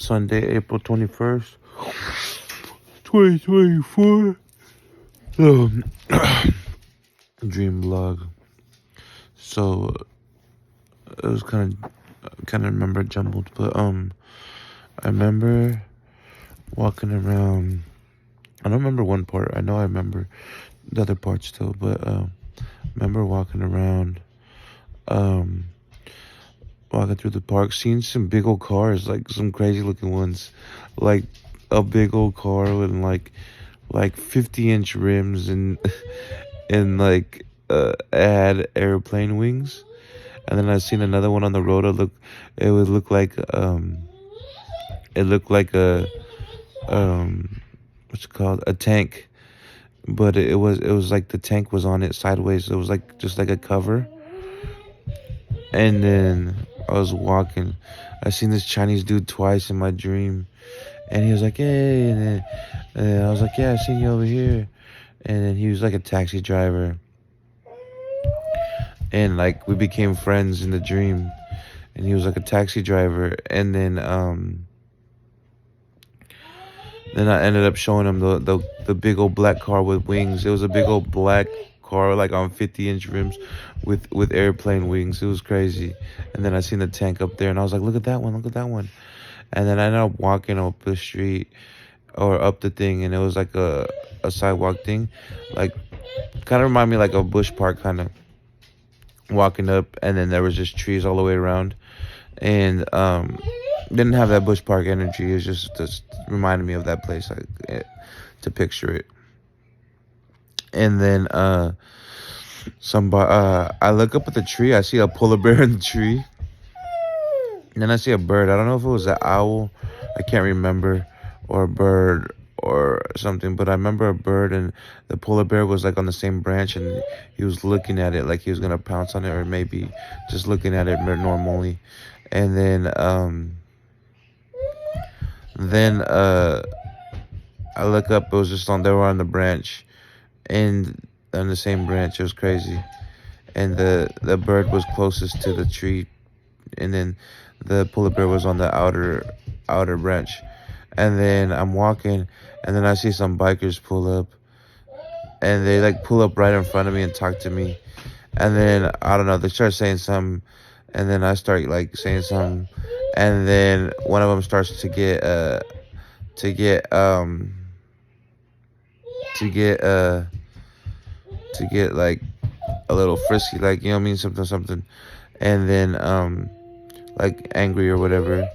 Sunday, April 21st, 2024. Um, Dreamvlog. So it was kind of remember jumbled, but I remember walking around. I don't remember one part. I know I remember the other part still, but remember walking around, um, walking through the park, seeing some big old cars, like some crazy looking ones, like a big old car with like 50-inch rims and and like it had airplane wings. And then I seen another one on the road. It would look like it looked like a what's it called, a tank, but it was like the tank was on it sideways. It was like just like a cover. And then I was walking. I seen this Chinese dude twice in my dream, and he was like, "Hey," and I was like, "Yeah, I seen you over here." And then he was like a taxi driver, and like we became friends in the dream. And he was like a taxi driver, and then I ended up showing him the big old black car with wings. It was a big old black car, like on 50-inch rims, with airplane wings. It was crazy. And then I seen the tank up there, and I was like, "Look at that one! Look at that one!" And then I ended up walking up the street or up the thing, and it was like a sidewalk thing, like kind of remind me like a bush park kind of. Walking up, and then there was just trees all the way around, and didn't have that bush park energy. It was just reminded me of that place, like to picture it. And then I look up at the tree. I see a polar bear in the tree, and then I see a bird. I don't know if it was an owl, I can't remember, or a bird or something, but I remember a bird, and the polar bear was like on the same branch, and he was looking at it like he was gonna pounce on it, or maybe just looking at it normally. And then I look up, it was just they were on the branch, and on the same branch. It was crazy. And the bird was closest to the tree, and then the polar bear was on the outer branch. And then I'm walking, and then I see some bikers pull up, and they like pull up right in front of me and talk to me. And then I don't know, they start saying something, and then I start like saying something, and then one of them starts to get like a little frisky, like, you know what I mean, something, and then like angry or whatever.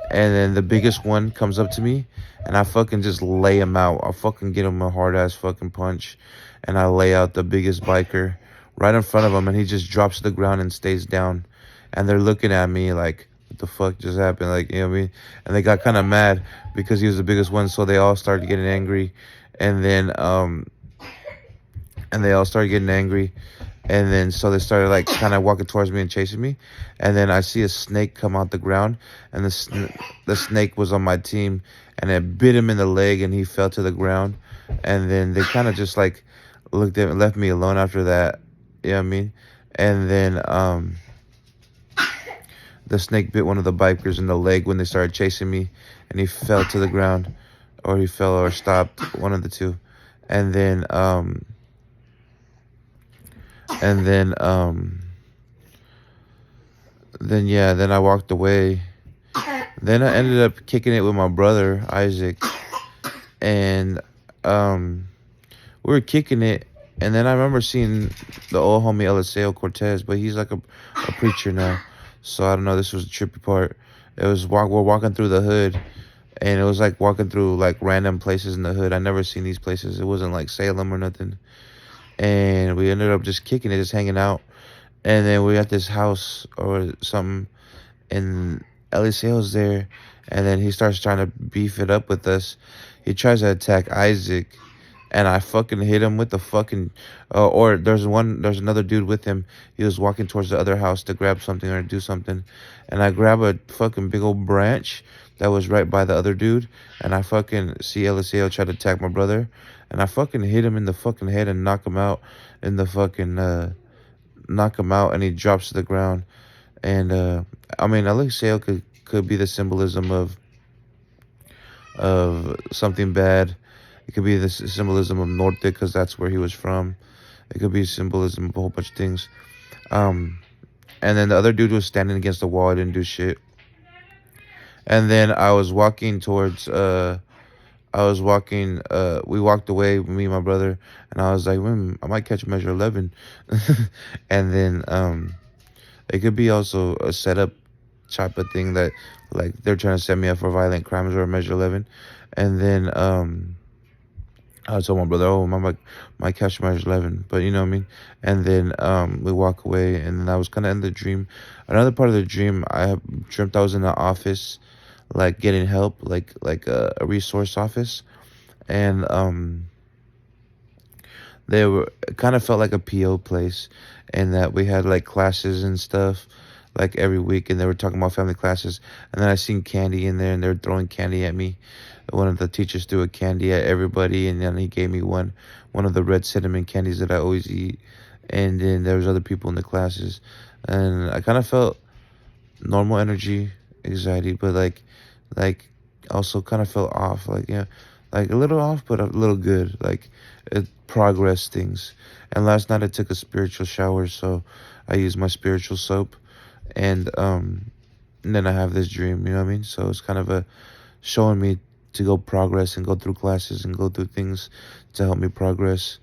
And then the biggest one comes up to me, and I fucking just lay him out. I fucking get him a hard ass fucking punch, and I lay out the biggest biker right in front of him, and he just drops to the ground and stays down. And they're looking at me like, what the fuck just happened? Like, you know what I mean? And they got kind of mad because he was the biggest one, so they all started getting angry. And then and they all started getting angry. And then so they started like kind of walking towards me and chasing me. And then I see a snake come out the ground, and the snake was on my team, and it bit him in the leg, and he fell to the ground. And then they kind of just like looked at me, left me alone after that. You know what I mean? And then the snake bit one of the bikers in the leg when they started chasing me, and he fell to the ground, or he fell or stopped, one of the two. And then then I walked away. Then I ended up kicking it with my brother Iszak, and we were kicking it. And then I remember seeing the old homie Eliseo Cortez, but he's like a preacher now, so I don't know. This was a trippy part. We're walking through the hood, and it was like walking through like random places in the hood. I never seen these places. It wasn't like Salem or nothing. And we ended up just kicking it, just hanging out. And then we at this house or something, and Eliseo's there, and then he starts trying to beef it up with us. He tries to attack Iszak, and I fucking hit him with the fucking, or there's another dude with him. He was walking towards the other house to grab something or do something, and I grab a fucking big old branch that was right by the other dude, and I fucking see Eliseo try to attack my brother, and I fucking hit him in the fucking head and knock him out in the fucking, knock him out, and he drops to the ground. And I mean, Eliseo could be the symbolism of of something bad. It could be the symbolism of Norte because that's where he was from. It could be symbolism of a whole bunch of things. And then the other dude was standing against the wall. I didn't do shit. And then I was walking towards we walked away, me and my brother, and I was like, I might catch measure 11. And then it could be also a setup type of thing that like they're trying to set me up for violent crimes or measure 11. And then I told my brother, oh, my catch measure 11, but you know what I mean. And then we walk away, and then I was kind of in the dream. Another part of the dream, I dreamt I was in the office, like getting help, like a resource office, and they were kind of felt like a PO place, and that we had like classes and stuff like every week, and they were talking about family classes. And then I seen candy in there, and they were throwing candy at me. One of the teachers threw a candy at everybody, and then he gave me one of the red cinnamon candies that I always eat. And then there was other people in the classes, and I kind of felt normal energy, anxiety, but like also kind of felt off, like yeah, like a little off, but a little good, like it progress things. And last night I took a spiritual shower, so I used my spiritual soap, and then I have this dream, you know what I mean? So it's kind of a showing me to go progress and go through classes and go through things to help me progress.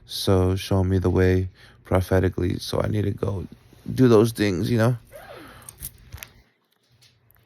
So showing me the way prophetically, so I need to go do those things, you know.